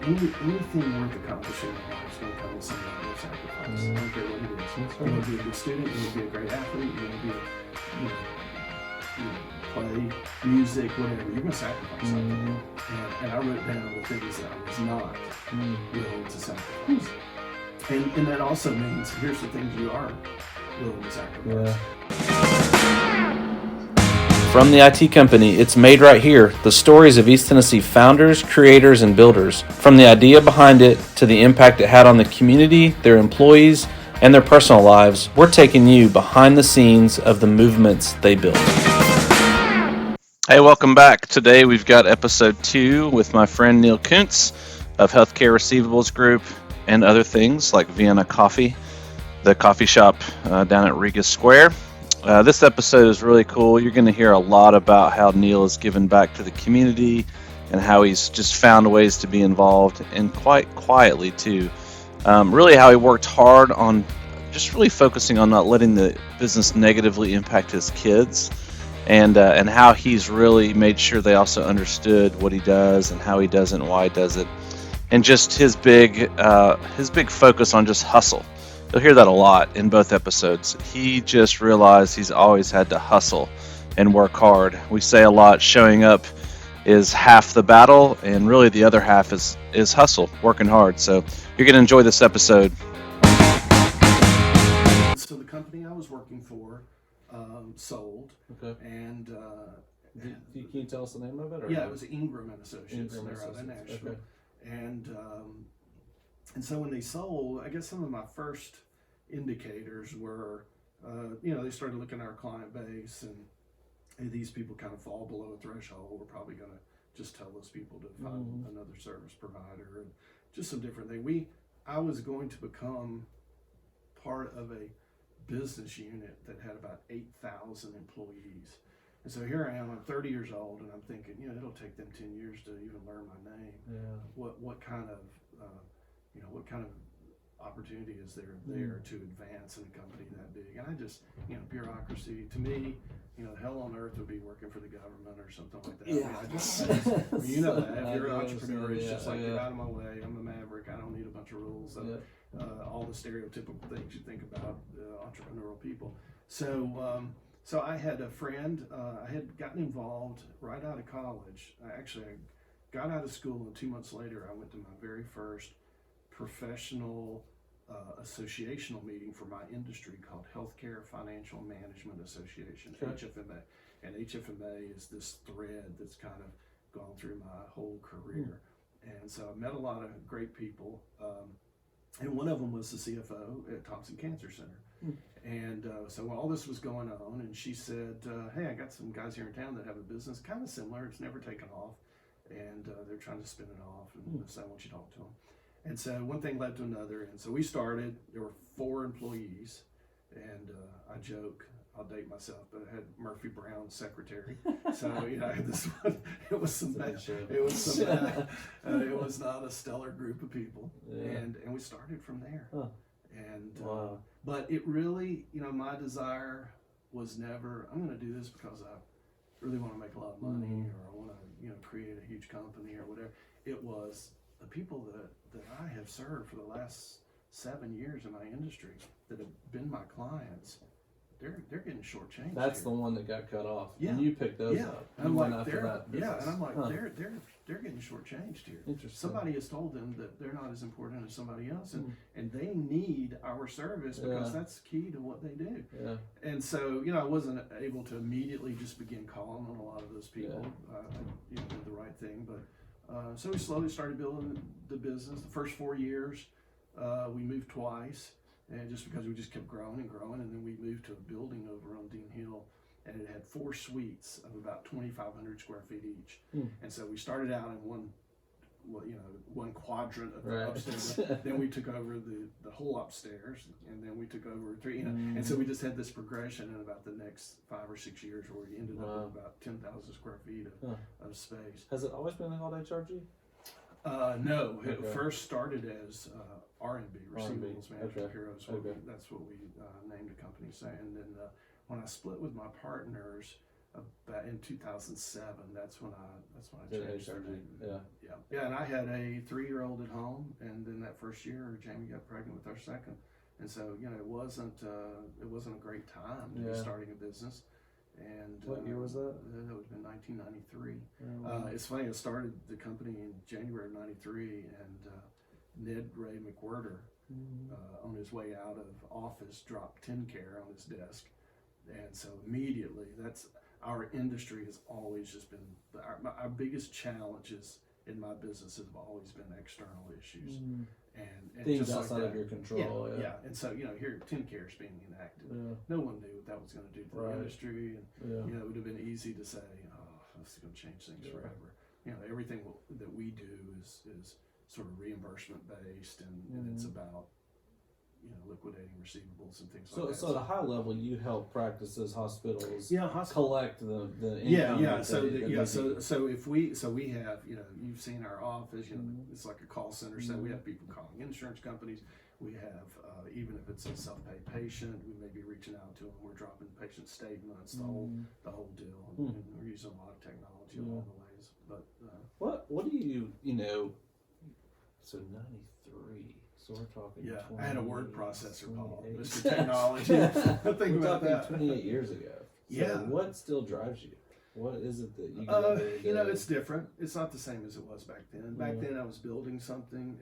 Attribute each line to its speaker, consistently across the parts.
Speaker 1: anything worth accomplishing in life is going to come with some level of sacrifice. I don't care what it is. You want to be a good student, you want to be a great athlete, you want to be play music, whatever. You're going to sacrifice something. And I wrote down the things that I was not willing to sacrifice. And that also means, here's the things you are willing to sacrifice.
Speaker 2: From the IT company, it's Made Right Here, the stories of East Tennessee founders, creators, and builders. From the idea behind it to the impact it had on the community, their employees, and their personal lives, we're taking you behind the scenes of the movements they built. Hey, welcome back. Today we've got episode 2 with my friend Neil Koonce of Healthcare Receivables Group and other things like Vienna Coffee, the coffee shop down at Riga Square. This episode is really cool. You're going to hear a lot about how Neil has given back to the community and how he's just found ways to be involved, and quite quietly too. Really how he worked hard on just really focusing on not letting the business negatively impact his kids, and how he's really made sure they also understood what he does and how he does it and why he does it, and just his big focus on just hustle. You'll hear that a lot in both episodes. He just realized he's always had to hustle and work hard. We say a lot, showing up is half the battle, and really the other half is hustle, working hard. So you're going to enjoy this episode.
Speaker 1: So the company I was working for sold. Okay. And
Speaker 2: can you tell us the name of it? Or
Speaker 1: yeah, it was Ingram and Associates. They're out of Nashville. Okay. And so when they sold, I guess some of my first indicators were, they started looking at our client base, and hey, these people kind of fall below a threshold. We're probably going to just tell those people to find another service provider, and just some different things. I was going to become part of a business unit that had about 8,000 employees. And so here I am, I'm 30 years old, and I'm thinking, it'll take them 10 years to even learn my name. Yeah. What kind of opportunity is there to advance in a company that big? And I just, bureaucracy, to me, hell on earth would be working for the government or something like that.
Speaker 2: Yeah.
Speaker 1: I that. If you're an entrepreneur, it's just like, get out of my way. I'm a maverick. I don't need a bunch of rules. All the stereotypical things you think about entrepreneurial people. So I had a friend, I had gotten involved right out of college. I got out of school, and 2 months later, I went to my very first professional associational meeting for my industry called Healthcare Financial Management Association, HFMA. And HFMA is this thread that's kind of gone through my whole career. And so I met a lot of great people. And one of them was the CFO at Thompson Cancer Center. And so all this was going on, and she said, hey, I got some guys here in town that have a business kind of similar. It's never taken off, and they're trying to spin it off, and so I want you to talk to them. And so one thing led to another, and so we started. There were 4 employees, and I joke, I'll date myself, but I had Murphy Brown's secretary. So I had this one. It was not a stellar group of people, and we started from there. And but it really, my desire was never, I'm going to do this because I really want to make a lot of money, or I want to create a huge company or whatever. It was the people that I have served for the last 7 years in my industry that have been my clients. They're getting shortchanged.
Speaker 2: That's
Speaker 1: here.
Speaker 2: The one that got cut off. Yeah. And you picked those up.
Speaker 1: And I'm like, and I'm like, they're getting shortchanged here.
Speaker 2: Interesting.
Speaker 1: Somebody has told them that they're not as important as somebody else, and they need our service because that's key to what they do. Yeah. And so, I wasn't able to immediately just begin calling on a lot of those people. I did the right thing, but so we slowly started building the business. The first 4 years, we moved twice. And just because we just kept growing and growing, and then we moved to a building over on Dean Hill, and it had 4 suites of about 2,500 square feet each. And so we started out in one quadrant of the upstairs. Then we took over the whole upstairs, and then we took over 3. And so we just had this progression in about the next 5 or 6 years, where we ended up with about 10,000 square feet of space.
Speaker 2: Has it always been called HRG?
Speaker 1: No, it first started as R&B, Receivables Management Bureau. That's what we named the company. And then when I split with my partners, about in 2007. That's when I changed their name.
Speaker 3: Yeah.
Speaker 1: And I had a 3-year-old at home, and then that first year, Jamie got pregnant with our second, and so it wasn't a great time to be starting a business. And
Speaker 3: what year was that?
Speaker 1: That would have been 1993.
Speaker 3: Oh.
Speaker 1: It's funny. I started the company in January of '93, and Ned Ray McWhirter, on his way out of office, dropped TennCare on his desk, and so immediately, our industry has always just been our biggest challenges in my business have always been external issues and
Speaker 3: things
Speaker 1: just
Speaker 3: outside of your control.
Speaker 1: And so here TennCare is being enacted. No one knew what that was going to do to the industry, and it would have been easy to say, oh, this is going to change things forever. Everything that we do is sort of reimbursement based, and it's about liquidating receivables and things like that.
Speaker 3: So at a high level, you help practices, hospitals, collect the
Speaker 1: income. So if we have you've seen our office, it's like a call center. So we have people calling insurance companies. We have even if it's a self-pay patient, we may be reaching out to them. We're dropping patient statements, the whole deal, and we're using a lot of technology along the ways. But
Speaker 3: what do you So 93. So we're talking.
Speaker 1: Yeah, I had a word processor, Paul. Mr. Technology. Think about that.
Speaker 3: 28 years ago. So what still drives you? What is it that you?
Speaker 1: It's different. It's not the same as it was back then. Back then, I was building something.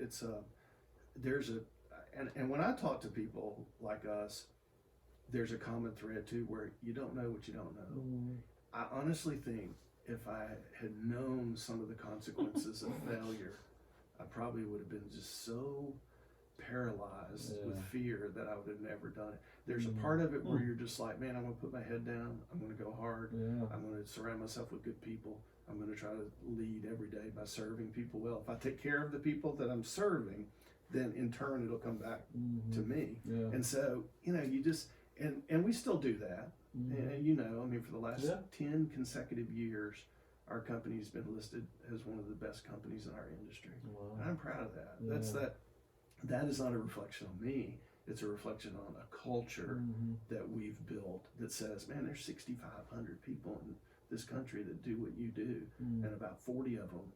Speaker 1: And when I talk to people like us, there's a common thread too, where you don't know what you don't know. I honestly think if I had known some of the consequences of failure, I probably would have been just so paralyzed with fear that I would have never done it. There's a part of it where you're just like, man, I'm going to put my head down. I'm going to go hard. I'm going to surround myself with good people. I'm going to try to lead every day by serving people well. If I take care of the people that I'm serving, then in turn it'll come back to me. And so, you just, and we still do that. And for the last 10 consecutive years, our company's been listed as one of the best companies in our industry. Wow. And I'm proud of that. That is not a reflection on me. It's a reflection on a culture that we've built that says, man, there's 6,500 people in this country that do what you do, and about 40 of them,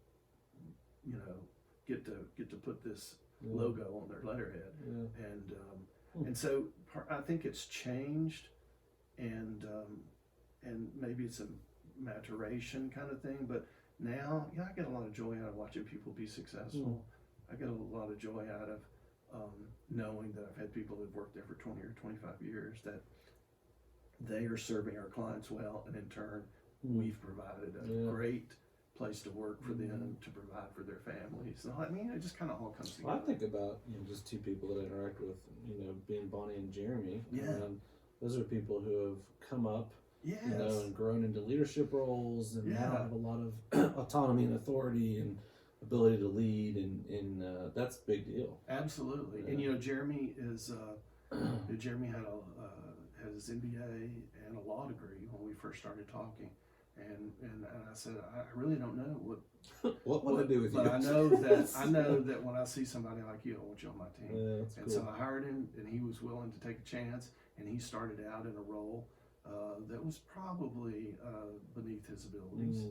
Speaker 1: get to put this logo on their letterhead. And so I think it's changed, and maybe it's a maturation kind of thing, but now I get a lot of joy out of watching people be successful. I get a lot of joy out of knowing that I've had people that have worked there for 20 or 25 years, that they are serving our clients well, and in turn we've provided a great place to work for them, to provide for their families. So, it just kind of all comes together.
Speaker 3: I think about just two people that I interact with, being Bonnie and Jeremy. Those are people who have come up and grown into leadership roles, and now have a lot of autonomy and authority and ability to lead, and that's a big deal. Absolutely.
Speaker 1: And Jeremy is Jeremy had his MBA and a law degree when we first started talking, and I said, I really don't know
Speaker 3: what would I do with you,
Speaker 1: but I know that when I see somebody like you, I want you on my team.
Speaker 3: That's
Speaker 1: and
Speaker 3: cool.
Speaker 1: So I hired him, and he was willing to take a chance, and he started out in a role that was probably beneath his abilities,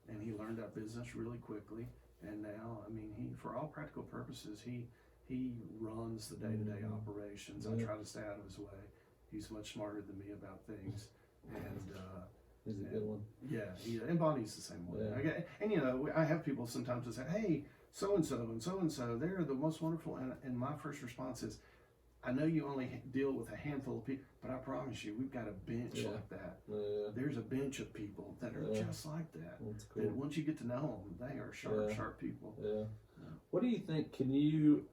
Speaker 1: and he learned our business really quickly. And now, he, for all practical purposes, he runs the day-to-day operations. I try to stay out of his way. He's much smarter than me about things, and
Speaker 3: he's a good one.
Speaker 1: Yeah, and Bonnie's the same way. I have people sometimes that say, "Hey, so and so, they're the most wonderful." And my first response is, I know you only deal with a handful of people, but I promise you, we've got a bench like that. There's a bench of people that are just like that.
Speaker 3: That's cool.
Speaker 1: That once you get to know them, they are sharp people.
Speaker 3: What do you think? Can you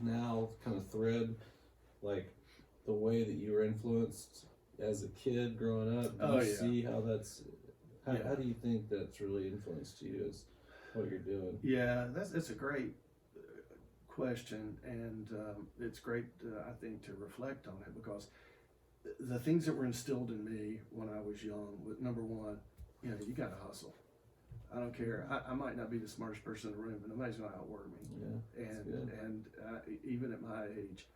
Speaker 3: now kind of thread like the way that you were influenced as a kid growing up? Do you see how that's? How do you think that's really influenced you as what you're doing?
Speaker 1: Yeah, that's a great question, and it's great, I think, to reflect on it, because the things that were instilled in me when I was young, number one, you got to hustle. I don't care. I might not be the smartest person in the room, but nobody's going to outwork me. And even at my age,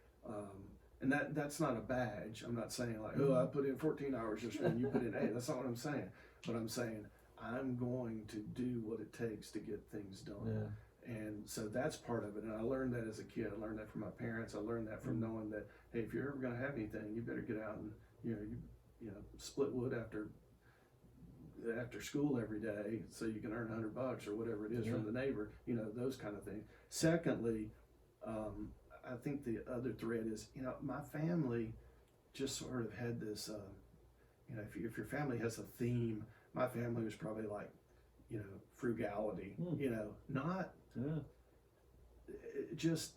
Speaker 1: And that's not a badge. I'm not saying like, oh, I put in 14 hours yesterday and you put in 8. That's not what I'm saying. But I'm saying I'm going to do what it takes to get things done. Yeah. And so that's part of it. And I learned that as a kid. I learned that from my parents. I learned that from knowing that, hey, if you're ever going to have anything, you better get out and, you know, split wood after school every day so you can earn $100 or whatever it is from the neighbor, you know, those kind of things. Secondly, I think the other thread is, you know, my family just sort of had this, you know, if your family has a theme, my family was probably like, you know, frugality, you know, not just,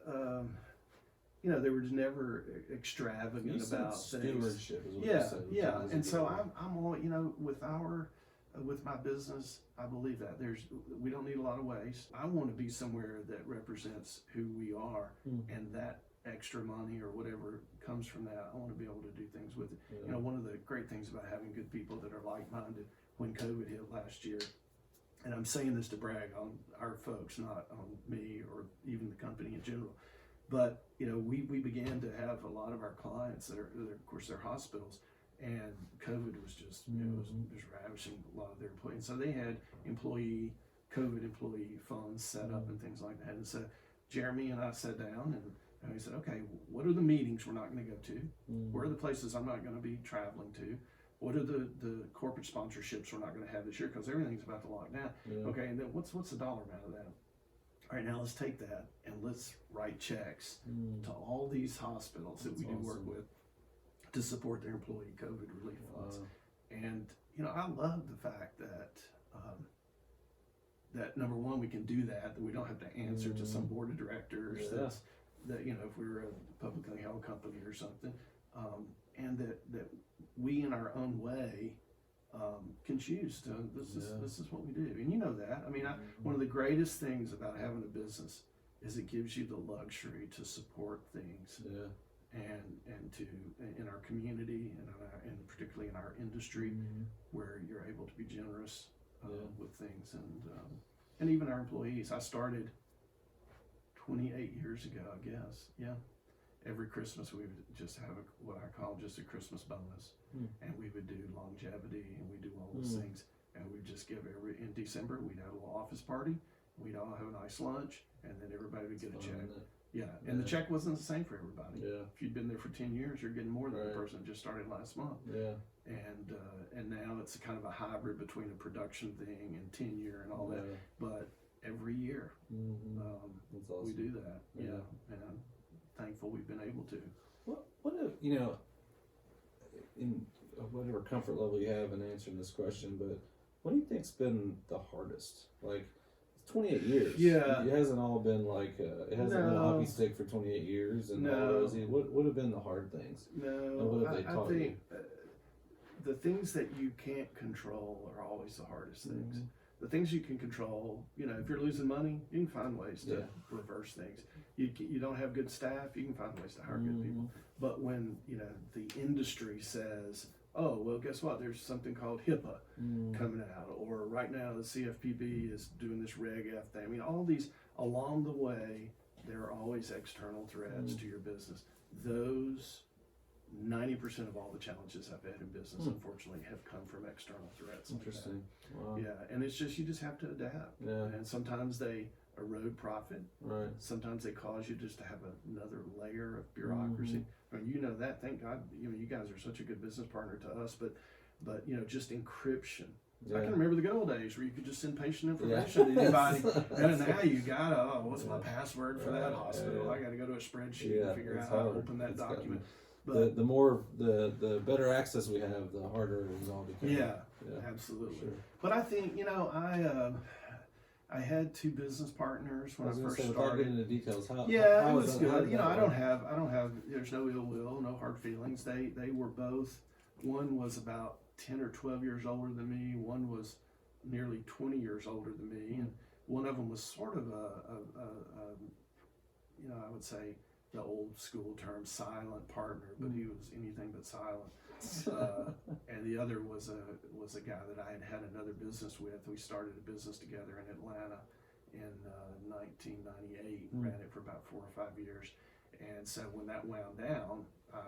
Speaker 1: you know, they were just never extravagant about things.
Speaker 3: Stewardship is what you said.
Speaker 1: Yeah. And so I'm all, you know, with my business, I believe that we don't need a lot of waste. I want to be somewhere that represents who we are, and that extra money or whatever comes from that, I want to be able to do things with it. You know, one of the great things about having good people that are like-minded, when COVID hit last year, and I'm saying this to brag on our folks, not on me or even the company in general, but you know, we began to have a lot of our clients that are of course, they're hospitals, and COVID was just, you know, was ravishing a lot of their employees. So they had COVID employee funds set up and things like that. And so Jeremy and I sat down and we said, okay, what are the meetings we're not going to go to? Where are the places I'm not going to be traveling to? What are the corporate sponsorships we're not going to have this year because everything's about to lock down? Okay, and then what's the dollar amount of that? All right, now let's take that and let's write checks to all these hospitals that we do work with to support their employee COVID relief funds. And you know, I love the fact that that number one, we can do that we don't have to answer to some board of directors that you know, if we were a publicly held company or something, and that we in our own way can choose to this is what we do. And you know that. I mean, one of the greatest things about having a business is it gives you the luxury to support things and to in our community and particularly in our industry where you're able to be generous with things and even our employees. I started 28 years ago, I guess. Every Christmas we would just have what I call just a Christmas bonus, and we would do longevity and we do all those things, and we'd just give in December we'd have a little office party, we'd all have a nice lunch, and then everybody would get a check. And the check wasn't the same for everybody. If you'd been there for 10 years, you're getting more than the person that just started last month. And now it's a kind of a hybrid between a production thing and tenure and all that, but every year
Speaker 3: That's awesome.
Speaker 1: we do that. And I'm thankful we've been able to.
Speaker 3: What if, you know, in whatever comfort level you have in answering this question, but what do you think's been the hardest? Like, 28 years. It hasn't all been like, it hasn't been a hockey stick for 28 years and all rosy. What would have been the hard things? And what have they taught you?
Speaker 1: The things that you can't control are always the hardest things. The things you can control, you know, if you're losing money, you can find ways to reverse things. You don't have good staff, you can find ways to hire good people. But when, you know, the industry says, oh, well, guess what? There's something called HIPAA coming out, or right now the CFPB is doing this Reg F thing. I mean, all these, along the way, there are always external threats to your business. Those 90% of all the challenges I've had in business, unfortunately, have come from external threats.
Speaker 3: Interesting.
Speaker 1: Wow. And it's just, you just have to adapt. And sometimes they erode profit. Sometimes they cause you just to have another layer of bureaucracy. I mean, you know that. Thank God, you know, you guys are such a good business partner to us. But you know, just encryption. I can remember the good old days where you could just send patient information to anybody, and now you gotta, what's my password for that hospital? I gotta go to a spreadsheet and figure out how to open that document. But the better access we have, the harder it all becomes. Absolutely. Sure. But I think, you know, I had two business partners when I first started. Without getting into details, how it was good. You know, I don't have. There's no ill will, no hard feelings. They were both. One was about 10 or 12 years older than me. One was nearly 20 years older than me, and one of them was sort of you know, I would say the old school term silent partner, but he was anything but silent. And the other was a guy that I had another business with. We started a business together in Atlanta in 1998, ran it for about 4 or 5 years, And so when that wound down, I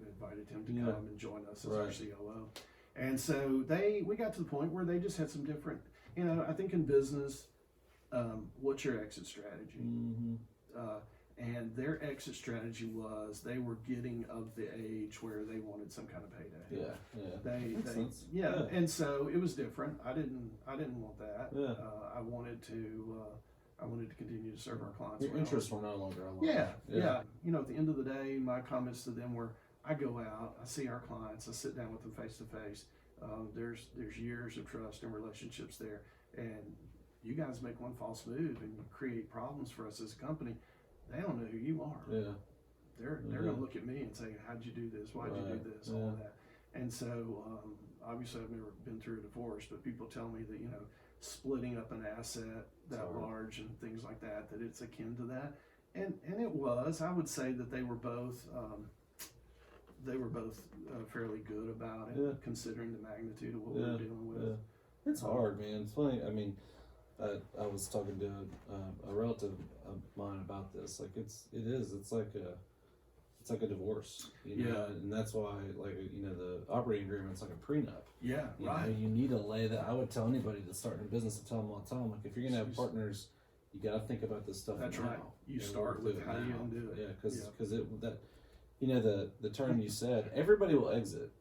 Speaker 1: invited him to come and join us as our COO. And so we got to the point where they just had some different, I think in business, what's your exit strategy? And their exit strategy was they were getting of the age where they wanted some kind of payday. And so it was different. I didn't want that. I wanted to continue to serve our clients.
Speaker 3: Your interests were no longer aligned.
Speaker 1: Yeah. At the end of the day, my comments to them were, I go out, I see our clients, I sit down with them face to face. There's years of trust and relationships there, and you guys make one false move and you create problems for us as a company. They don't know who you are. They're gonna look at me and say, how'd you do this? Why'd you do this? All of that. And so obviously I've never been through a divorce, but people tell me that splitting up an asset that large and things like that it's akin to that. And it was. I would say that they were both fairly good about it, considering the magnitude of what we were dealing with.
Speaker 3: It's hard, man. It's funny. I mean, I was talking to a relative of mine about this. Like it's like a divorce, and that's why, the operating agreement's like a prenup. You need to lay that. I would tell anybody that's starting a business, to tell them all the time, like, if you're gonna have partners, you got to think about this stuff.
Speaker 1: That's
Speaker 3: now.
Speaker 1: right. You start with how you gonna do it.
Speaker 3: Yeah, because the term you said, everybody will exit.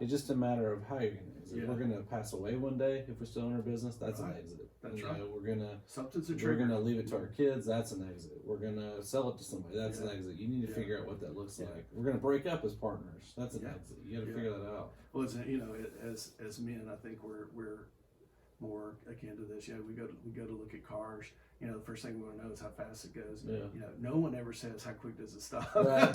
Speaker 3: It's just a matter of how you're going to exit. We're going to pass away one day if we're still in our business. That's an exit.
Speaker 1: That's right.
Speaker 3: We're going to
Speaker 1: something's a trigger.
Speaker 3: We're going to leave it to our kids. That's an exit. We're going to sell it to somebody. That's an exit. You need to figure out what that looks like. We're going to break up as partners. That's an exit. You got to figure that out.
Speaker 1: Well, it's, as men, I think we're more akin to this. We go to look at cars. The first thing we want to know is how fast it goes. No one ever says how quick does it stop. Right.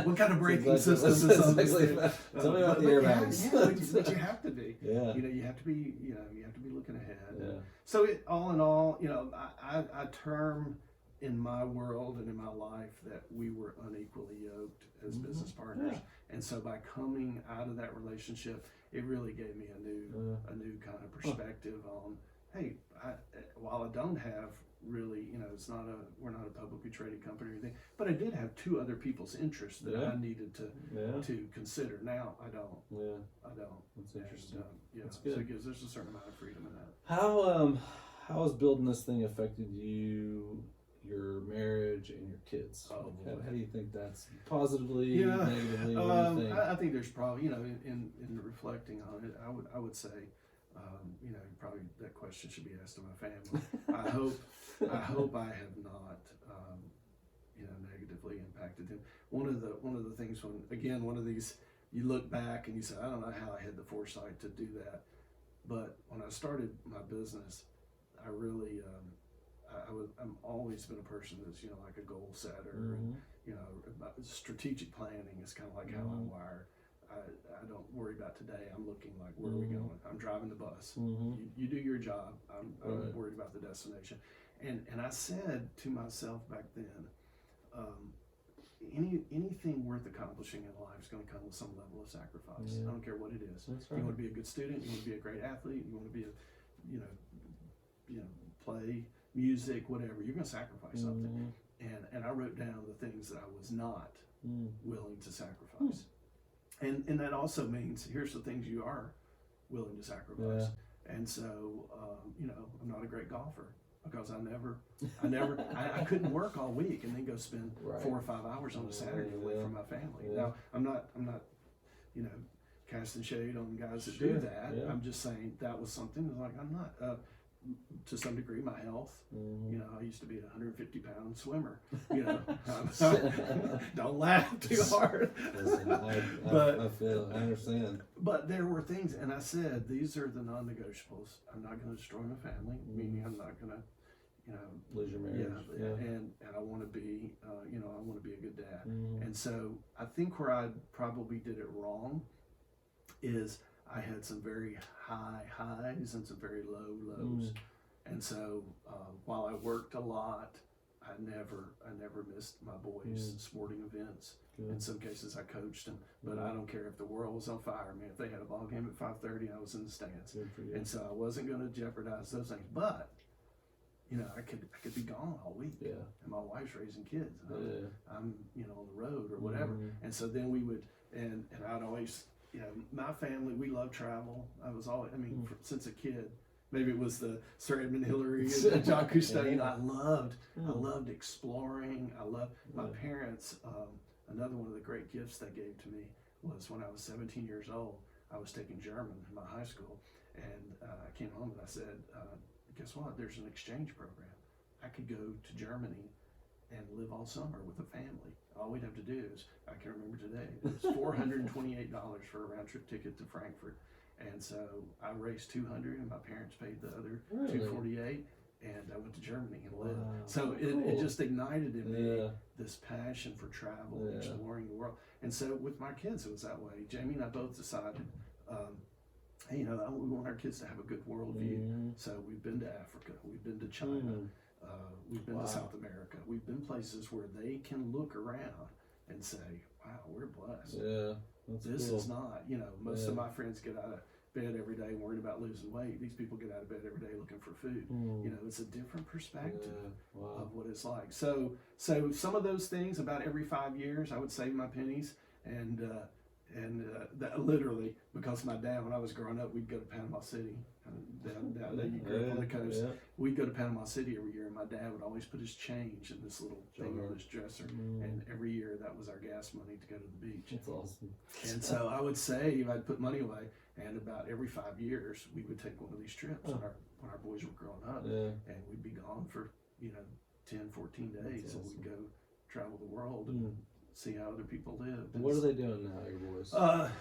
Speaker 1: what kind of braking system is on this thing?
Speaker 3: Tell me about the airbags.
Speaker 1: But you have to be. You have to be. You have to be looking ahead. So all in all, I term in my world and in my life that we were unequally yoked as business partners, and so by coming out of that relationship, it really gave me a new kind of perspective on, hey, while I don't have really, we're not a publicly traded company or anything, but I did have two other people's interests that I needed to consider. Now I don't. I don't.
Speaker 3: That's interesting.
Speaker 1: That's good. So it gives there's a certain amount of freedom in that.
Speaker 3: How has building this thing affected you, your marriage, and your kids? How do you think that's positively, negatively? What do you think?
Speaker 1: I think there's probably, in reflecting on it, I would say, probably that question should be asked to my family. I hope I have not, negatively impacted them. One of the things one of these, you look back and you say, I don't know how I had the foresight to do that, but when I started my business, I really, I'm always been a person that's like a goal setter, and strategic planning is kind of like how I'm wired. I don't worry about today. I'm looking like, where are we going? I'm driving the bus. You do your job. I'm worried about the destination. And I said to myself back then, anything worth accomplishing in life is going to come with some level of sacrifice. I don't care what it is.
Speaker 3: That's right.
Speaker 1: You want to be a good student. You want to be a great athlete. You want to be play music, whatever. You're going to sacrifice something. And I wrote down the things that I was not willing to sacrifice. And that also means here's the things you are willing to sacrifice. And so, I'm not a great golfer because I couldn't work all week and then go spend 4 or 5 hours on a Saturday away from my family. Now, I'm not, casting shade on guys that do that. I'm just saying that was something that like, I'm not, to some degree, my health. I used to be a 150-pound swimmer. Don't laugh too hard.
Speaker 3: Listen, I understand.
Speaker 1: But there were things, and I said, these are the non-negotiables. I'm not going to destroy my family, meaning I'm not going to,
Speaker 3: lose your marriage.
Speaker 1: And I want to be, I want to be a good dad. And so I think where I probably did it wrong is I had some very high highs and some very low lows. And so while I worked a lot, I never missed my boys' sporting events. In some cases I coached them, but I don't care if the world was on fire. If they had a ball game at 5:30, I was in the stands. And so I wasn't going to jeopardize those things. But I could be gone all week.
Speaker 3: Yeah.
Speaker 1: And my wife's raising kids. And I'm on the road or whatever. And so then we would, and I'd always, my family, we love travel. I was always, since a kid. Maybe it was the Sir Edmund Hillary and John Cousteau. I loved exploring. I loved my parents. Another one of the great gifts they gave to me was when I was 17 years old. I was taking German in my high school, and I came home and I said, guess what? There's an exchange program. I could go to Germany and live all summer with a family. All we'd have to do is, I can remember today, it was $428 for a round trip ticket to Frankfurt. And so I raised $200 and my parents paid the other $248, and I went to Germany and lived. So it just ignited in me this passion for travel and exploring the world. And so with my kids, it was that way. Jamie and I both decided, hey, we want our kids to have a good worldview. So we've been to Africa, we've been to China, we've been to South America. We've been places where they can look around and say, wow, we're blessed.
Speaker 3: Yeah.
Speaker 1: This is not, most of my friends get out of bed every day worried about losing weight. These people get out of bed every day looking for food. It's a different perspective of what it's like. So some of those things, about every 5 years, I would save my pennies, and that literally, because my dad, when I was growing up, we'd go to Panama City, down there, you grew up on the coast. We'd go to Panama City every year, and my dad would always put his change in this little thing on his dresser, and every year that was our gas money to go to the beach.
Speaker 3: That's awesome.
Speaker 1: And so I would save, I'd put money away, and about every 5 years, we would take one of these trips when our boys were growing up, and we'd be gone for 10, 14 days, and we'd go travel the world and see how other people live.
Speaker 3: What are they doing now, your boys?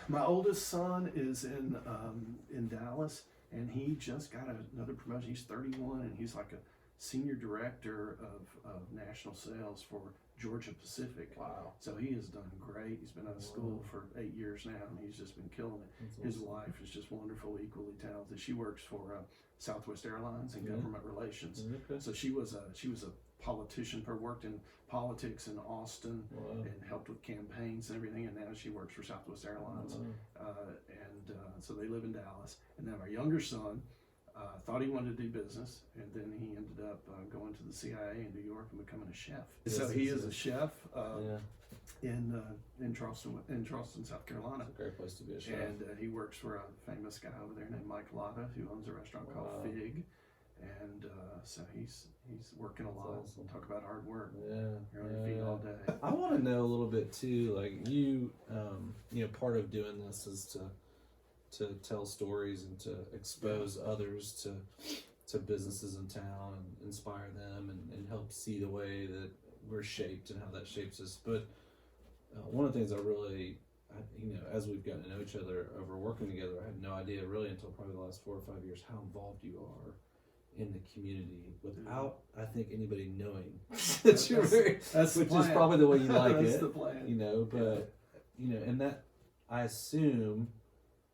Speaker 1: My oldest son is in Dallas, and he just got another promotion. He's 31, and he's like a senior director of national sales for Georgia Pacific.
Speaker 3: Wow.
Speaker 1: So he has done great. He's been out of school for 8 years now, and he's just been killing it. His wife is just wonderful, equally talented. She works for Southwest Airlines in government relations. So she was a politician, worked in politics in Austin and helped with campaigns and everything, and now she works for Southwest Airlines. So they live in Dallas. And then our younger son thought he wanted to do business, and then he ended up going to the CIA in New York and becoming a chef. So he is a chef in Charleston, South Carolina.
Speaker 3: It's a great place to be a chef.
Speaker 1: And he works for a famous guy over there named Mike Lotta, who owns a restaurant called Fig. And so he's working a lot.
Speaker 3: Awesome.
Speaker 1: Talk about hard work.
Speaker 3: You're
Speaker 1: on your feet all day.
Speaker 3: I want to know a little bit too, like you, part of doing this is to tell stories and to expose others to businesses in town and inspire them and help see the way that we're shaped and how that shapes us. But one of the things I really, as we've gotten to know each other over working together, I had no idea really until probably the last 4 or 5 years how involved you are in the community without, I think, anybody knowing that you're
Speaker 1: that's
Speaker 3: which
Speaker 1: is
Speaker 3: probably the way you like
Speaker 1: that's
Speaker 3: it.
Speaker 1: the plan.
Speaker 3: But and that I assume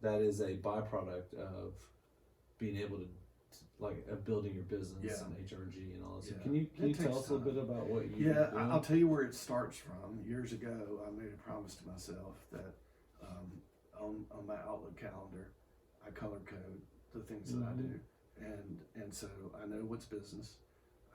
Speaker 3: that is a byproduct of being able to of building your business and HRG and all this. So can you tell us a little bit about what you do?
Speaker 1: I'll tell you where it starts from. Years ago, I made a promise to myself that on my Outlook calendar, I color code the things that I do. And so I know what's business,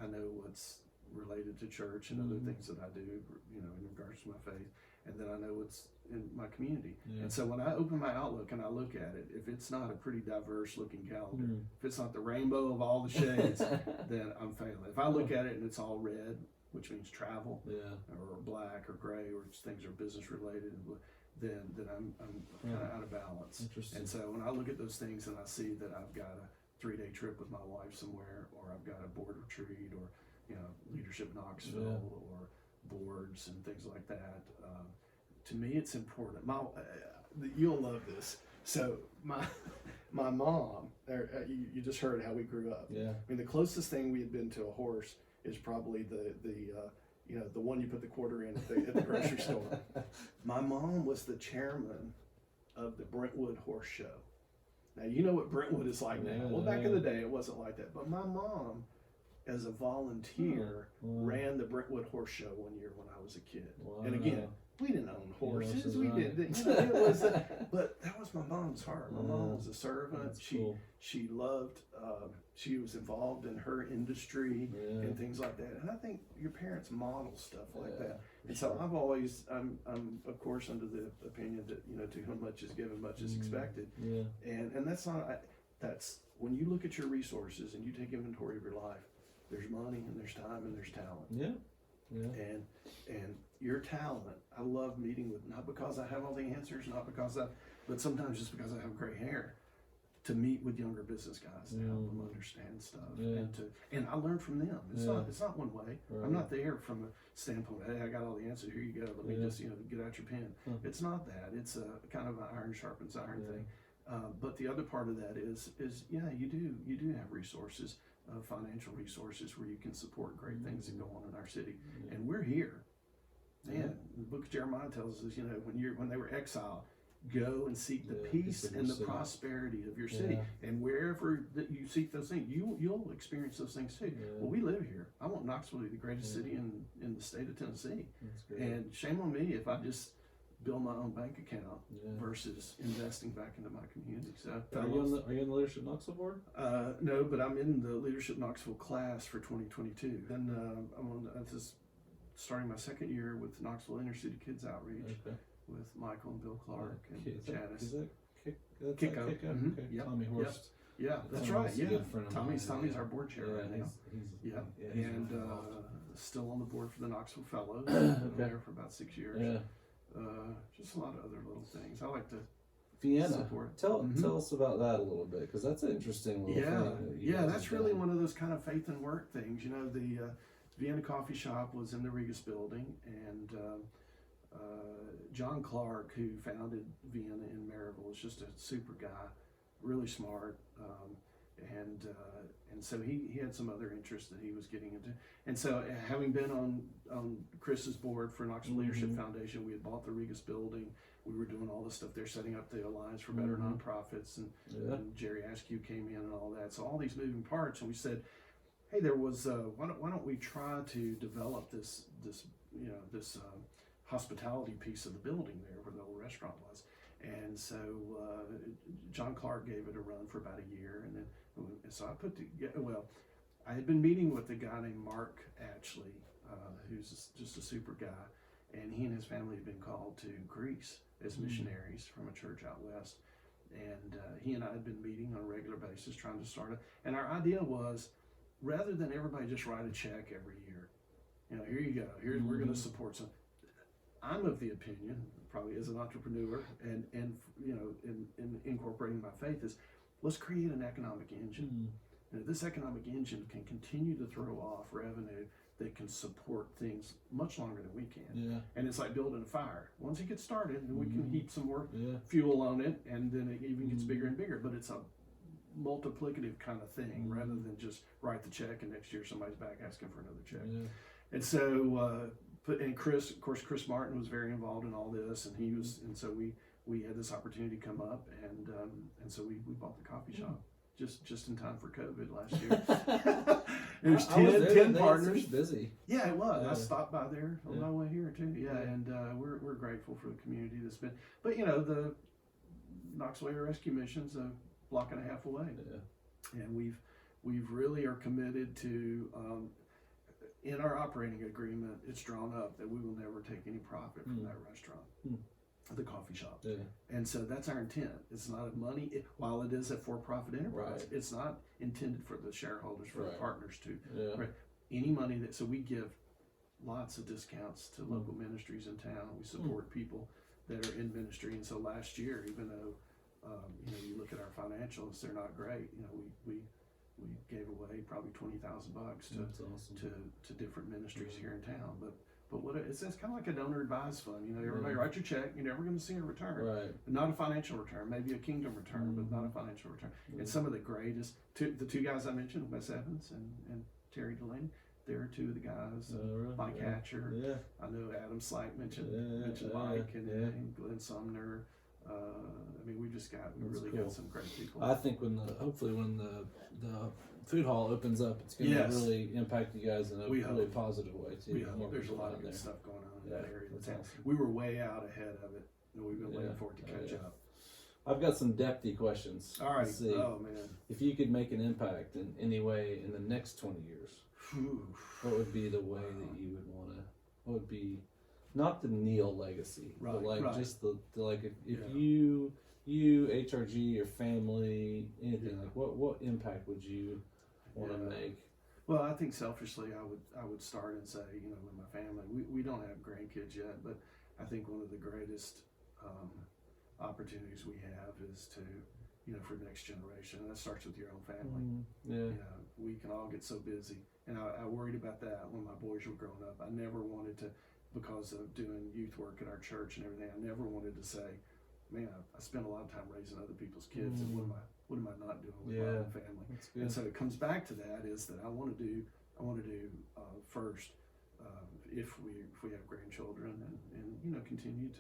Speaker 1: I know what's related to church and other things that I do, in regards to my faith, and then I know what's in my community. And so when I open my Outlook and I look at it, if it's not a pretty diverse looking calendar, if it's not the rainbow of all the shades, then I'm failing. If I look at it and it's all red, which means travel, or black or gray, or things are business related, then I'm kind of out of balance. And so when I look at those things and I see that I've got a 3-day trip with my wife somewhere, or I've got a board retreat, or leadership Knoxville, or boards and things like that. To me, it's important. You'll love this. So my mom, you just heard how we grew up. I mean, the closest thing we had been to a horse is probably the one you put the quarter in at the grocery store. My mom was the chairman of the Brentwood Horse Show. Now, you know what Brentwood is like now. Well, back in the day, it wasn't like that. But my mom, as a volunteer, ran the Brentwood Horse Show one year when I was a kid. And again, we didn't own horses. We didn't. It was, but that was my mom's heart. My mom was a servant. She loved. She was involved in her industry and things like that. And I think your parents model stuff like that. And so I've always, I'm of course under the opinion that to whom much is given, much is expected. Yeah. And that's not. That's when you look at your resources and you take inventory of your life. There's money and there's time and there's talent. Yeah. Yeah. And your talent, I love meeting with, not because I have all the answers, but sometimes just because I have gray hair, to meet with younger business guys to help them understand stuff. And I learn from them. It's not one way. Right. I'm not there from a standpoint, hey, I got all the answers, here you go, let me just get out your pen. It's not that. It's a kind of an iron sharpens iron thing. But the other part of that is you do have resources, financial resources where you can support great things that go on in our city, and we're here. Man, the book of Jeremiah tells us, when they were exiled, go and seek the peace and the prosperity of your city, and wherever that you seek those things, you'll experience those things too. Well, we live here. I want Knoxville to be the greatest city in the state of Tennessee, and shame on me if I just build my own bank account versus investing back into my community. So,
Speaker 3: are you on the Leadership Knoxville board?
Speaker 1: No, but I'm in the Leadership Knoxville class for 2022. Then I'm just starting my second year with Knoxville Inner City Kids Outreach with Michael and Bill Clark and Janice.
Speaker 3: Is that
Speaker 1: Kicko?
Speaker 3: Mm-hmm. Okay.
Speaker 1: Yep.
Speaker 3: Tommy Horst.
Speaker 1: Yeah, that's right. Yeah, Tommy's our board chair right now. And still on the board for the Knoxville Fellows. Been there for about 6 years. Yeah. Just a lot of other little things. I like to support.
Speaker 3: Tell us about that a little bit, because that's an interesting little thing.
Speaker 1: Yeah, that's really one of those kind of faith and work things. The Vienna Coffee Shop was in the Regas building, and John Clark, who founded Vienna in Maryville, was just a super guy, really smart, and so he had some other interests that he was getting into. And so, having been on Chris's board for Knoxville Leadership Foundation, we had bought the Regas building. We were doing all this stuff there, setting up the Alliance for Better Nonprofits, and Jerry Askew came in and all that. So all these moving parts, and we said, hey, there was why don't we try to develop this hospitality piece of the building there where the old restaurant was. And so John Clark gave it a run for about a year, and then so I put together. Well, I had been meeting with a guy named Mark Atchley, who's just a super guy, and he and his family had been called to Greece as missionaries from a church out west. And he and I had been meeting on a regular basis, trying to start it. And our idea was, rather than everybody just write a check every year, here you go, we're going to support some. I'm of the opinion, probably as an entrepreneur, and in incorporating my faith, is let's create an economic engine. This economic engine can continue to throw off revenue that can support things much longer than we can. Yeah. And it's like building a fire. Once it gets started, then we can heap some more fuel on it, and then it even gets bigger and bigger. But it's a multiplicative kind of thing, rather than just write the check and next year somebody's back asking for another check. Yeah. And so, Chris Martin was very involved in all this, and so we had this opportunity come up, and so we bought the coffee shop just in time for COVID last year. There's 10 partners.
Speaker 3: Busy.
Speaker 1: Yeah, it was. I stopped by there on my way here too. Yeah, and we're grateful for the community that's been. But the Knoxville Area Rescue Mission's a block and a half away, and we've really are committed to. In our operating agreement, it's drawn up that we will never take any profit from that restaurant, the coffee shop. Yeah. And so that's our intent. It's not money, while it is a for-profit enterprise, it's not intended for the shareholders, for the partners to. Yeah. Right, any money so we give lots of discounts to local ministries in town. We support people that are in ministry. And so last year, even though, you look at our financials, they're not great. We gave away probably $20,000 to different ministries here in town, but what it's kind of like a donor advised fund. Everybody write your check. You're never going to see a return, but not a financial return, maybe a kingdom return, but not a financial return. And some of the greatest, the two guys I mentioned, Wes Evans and Terry Delaney, they're two of the guys. Mike Hatcher, I know Adam Slight mentioned Mike, and Glenn Sumner. I mean, we
Speaker 3: That's
Speaker 1: really
Speaker 3: cool.
Speaker 1: got some great people.
Speaker 3: I think hopefully when the food hall opens up, it's going to really impact you guys in a really positive way too.
Speaker 1: We hope. There's a lot of good stuff going on in that area of town.
Speaker 3: Awesome.
Speaker 1: We were way out ahead of it, and we've been waiting for it to catch up.
Speaker 3: I've got some depthy questions.
Speaker 1: All right.
Speaker 3: Let's see.
Speaker 1: Oh man.
Speaker 3: If you could make an impact in any way in the next 20 years, what would be the way that you would want to? What would be not the Neil legacy, but like just the like if you HRG, your family, anything like what impact would you want to make?
Speaker 1: Well, I think selfishly, I would start and say, you know, with my family, we don't have grandkids yet, but I think one of the greatest opportunities we have is to, you know, for the next generation. And that starts with your own family. You know, we can all get so busy, and I worried about that when my boys were growing up. I never wanted to, because of doing youth work at our church and everything, I never wanted to say, man, I spend a lot of time raising other people's kids, and what am I not doing with my own family? And so it comes back to that, is that I want to do first, if we have grandchildren, and you know, continue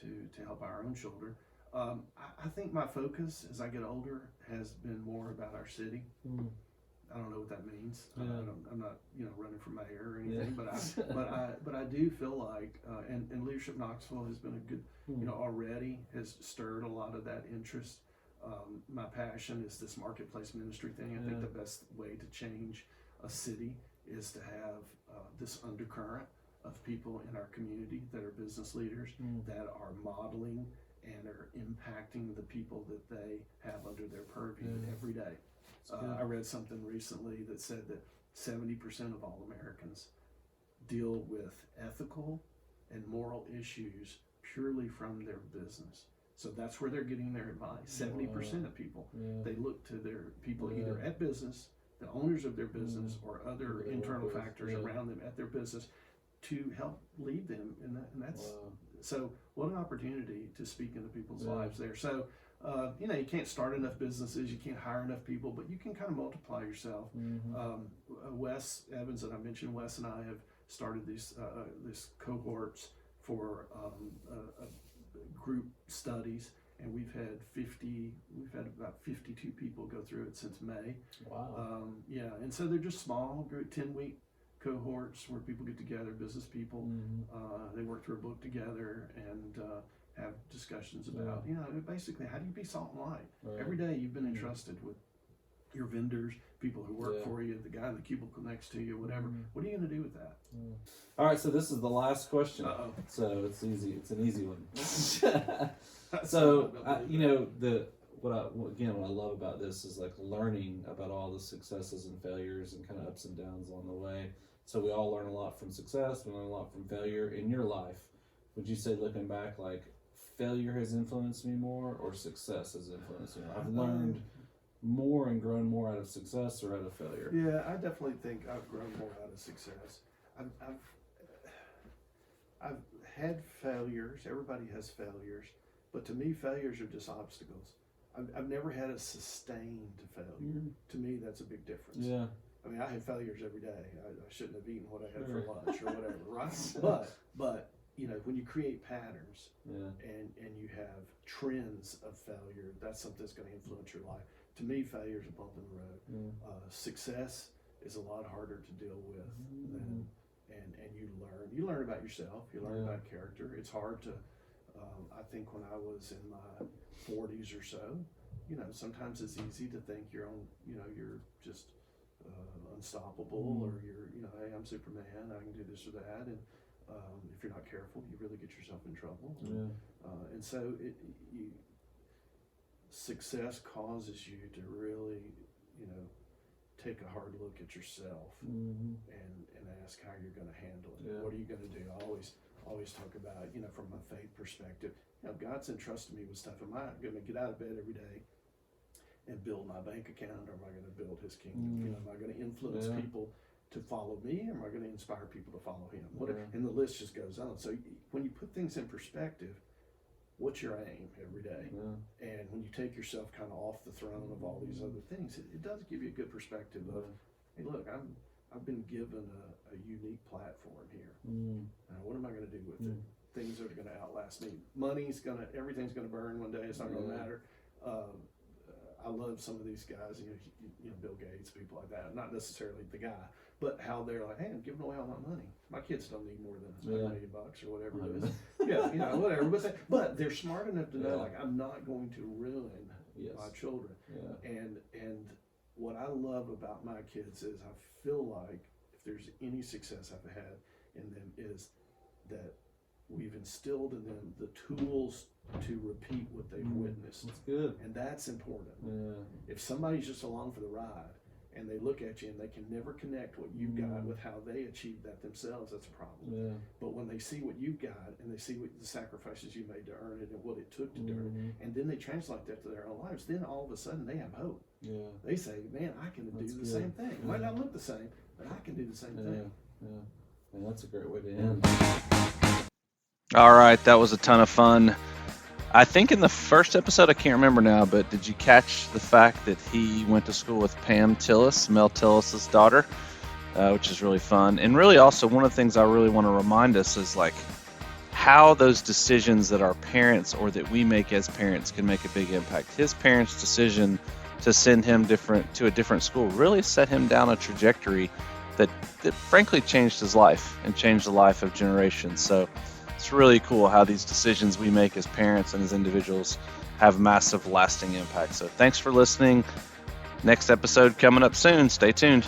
Speaker 1: to help our own children. I think my focus as I get older has been more about our city. I don't know what that means. I'm not, you know, running for mayor or anything, but I do feel like, and Leadership Knoxville has been a good, you know, already has stirred a lot of that interest. My passion is this marketplace ministry thing. I think the best way to change a city is to have this undercurrent of people in our community that are business leaders that are modeling and are impacting the people that they have under their purview every day. I read something recently that said that 70% of all Americans deal with ethical and moral issues purely from their business. So that's where they're getting their advice. 70% of people, they look to their people either at business, the owners of their business, or other internal factors around them at their business to help lead them. And that's, so what an opportunity to speak into people's lives there. So, you know, you can't start enough businesses, you can't hire enough people, but you can kind of multiply yourself. Wes Evans, that I mentioned, Wes and I have started these cohorts for group studies, and we've had about 52 people go through it since May. Wow. And so they're just small, 10-week cohorts where people get together, business people, they work through a book together and have discussions about, you know, basically, how do you be salt and light? Every day you've been entrusted with your vendors, people who work for you, the guy in the cubicle next to you, whatever. What are you going to do with that?
Speaker 3: All right, so this is the last question. So it's easy. It's an easy one. So you know, what I love about this is like learning about all the successes and failures and kind of ups and downs along the way. So we all learn a lot from success. We learn a lot from failure. In your life, would you say, looking back, like failure has influenced me more, or success has influenced me? I've learned more and grown more out of success or out of failure.
Speaker 1: Yeah, I definitely think I've grown more out of success. I've had failures. Everybody has failures, but to me, failures are just obstacles. I've never had a sustained failure. To me, that's a big difference. Yeah. I mean, I have failures every day. I shouldn't have eaten what I had for lunch or whatever, right? But you know, when you create patterns and you have trends of failure, that's something that's going to influence your life. To me, failure is a bump in the road. Success is a lot harder to deal with than, and you learn about yourself, you learn about character. It's hard to, I think when I was in my 40s or so, you know, sometimes it's easy to think you're just unstoppable, or you're, you know, hey, I'm Superman, I can do this or that, and if you're not careful, you really get yourself in trouble. And so success causes you to really, you know, take a hard look at yourself and ask how you're going to handle it. What are you going to do? I always talk about, you know, from a faith perspective, you know, God's entrusted me with stuff. Am I going to get out of bed every day and build my bank account, or am I going to build his kingdom? You know, am I going to influence people to follow me, or am I going to inspire people to follow him? And the list just goes on. So when you put things in perspective, what's your aim every day? And when you take yourself kind of off the throne of all these other things, it does give you a good perspective of, hey, look, I've been given a unique platform here. Now, what am I going to do with it? things are going to outlast me. Everything's going to burn one day. It's not going to matter. I love some of these guys, you know, Bill Gates, people like that. Not necessarily the guy, but how they're like, hey, I'm giving away all my money. My kids don't need more than $1 million or whatever it is. Yeah, you know, whatever. But they're smart enough to know, like, I'm not going to ruin my children. Yeah. And what I love about my kids is I feel like if there's any success I've had in them is that we've instilled in them the tools to repeat what they've witnessed.
Speaker 3: That's good.
Speaker 1: And that's important.
Speaker 3: Yeah.
Speaker 1: If somebody's just along for the ride and they look at you and they can never connect what you've got with how they achieved that themselves, that's a problem. Yeah. But when they see what you've got and they see what the sacrifices you made to earn it and what it took to earn it, and then they translate that to their own lives, then all of a sudden they have hope. Yeah. They say, man, I can do the same thing. It might not look the same, but I can do the same thing.
Speaker 3: Yeah. And that's a great way to end.
Speaker 2: All right, that was a ton of fun. I think in the first episode, I can't remember now, but did you catch the fact that he went to school with Pam Tillis, Mel Tillis's daughter, which is really fun. And really also one of the things I really want to remind us is like how those decisions that our parents or that we make as parents can make a big impact. His parents' decision to send him to a different school really set him down a trajectory that frankly changed his life and changed the life of generations. So it's really cool how these decisions we make as parents and as individuals have massive lasting impact. So thanks for listening. Next episode coming up soon. Stay tuned.